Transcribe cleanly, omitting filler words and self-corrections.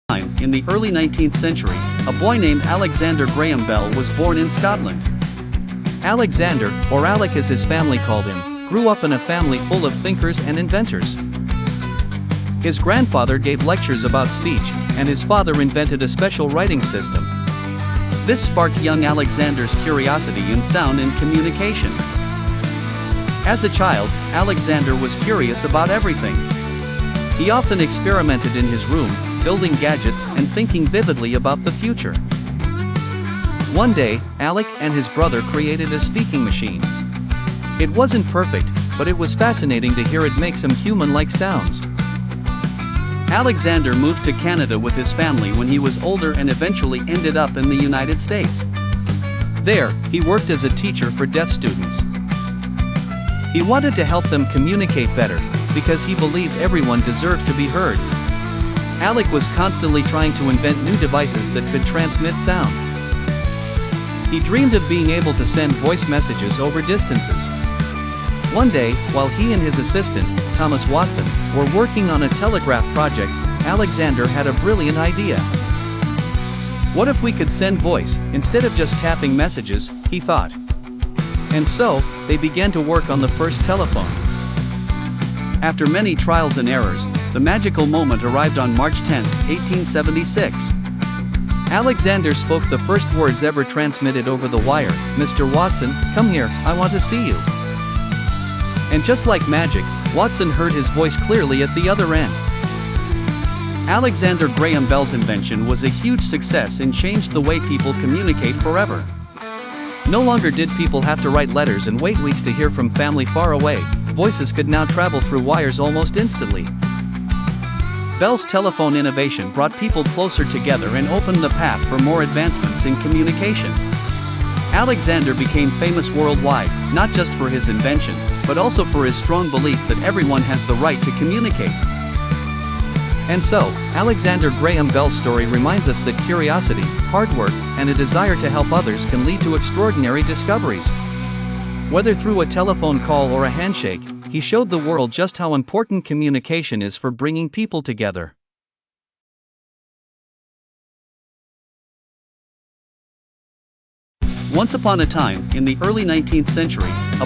In the early 19th century, a boy named Alexander Graham Bell was born in Scotland. Alexander, or Alec as his family called him, grew up in a family full of thinkers and inventors. His grandfather gave lectures about speech, and his father invented a special writing system. This sparked young Alexander's curiosity in sound and communication. As a child, Alexander was curious about everything. He often experimented in his room, building gadgets and thinking vividly about the future. One day, Alec and his brother created a speaking machine. It wasn't perfect, but it was fascinating to hear it make some human-like sounds. Alexander moved to Canada with his family when he was older and eventually ended up in the United States. There, he worked as a teacher for deaf students. He wanted to help them communicate better, because he believed everyone deserved to be heard. Alec was constantly trying to invent new devices that could transmit sound. He dreamed of being able to send voice messages over distances. One day, while he and his assistant, Thomas Watson, were working on a telegraph project, Alexander had a brilliant idea. What if we could send voice, instead of just tapping messages, he thought. And so, they began to work on the first telephone. After many trials and errors, the magical moment arrived on March 10, 1876. Alexander spoke the first words ever transmitted over the wire, "Mr. Watson, come here, I want to see you." And just like magic, Watson heard his voice clearly at the other end. Alexander Graham Bell's invention was a huge success and changed the way people communicate forever. No longer did people have to write letters and wait weeks to hear from family far away. Voices could now travel through wires almost instantly. Bell's telephone innovation brought people closer together and opened the path for more advancements in communication. Alexander became famous worldwide, not just for his invention, but also for his strong belief that everyone has the right to communicate. And so, Alexander Graham Bell's story reminds us that curiosity, hard work, and a desire to help others can lead to extraordinary discoveries. Whether through a telephone call or a handshake, he showed the world just how important communication is for bringing people together. Once upon a time, in the early 19th century, a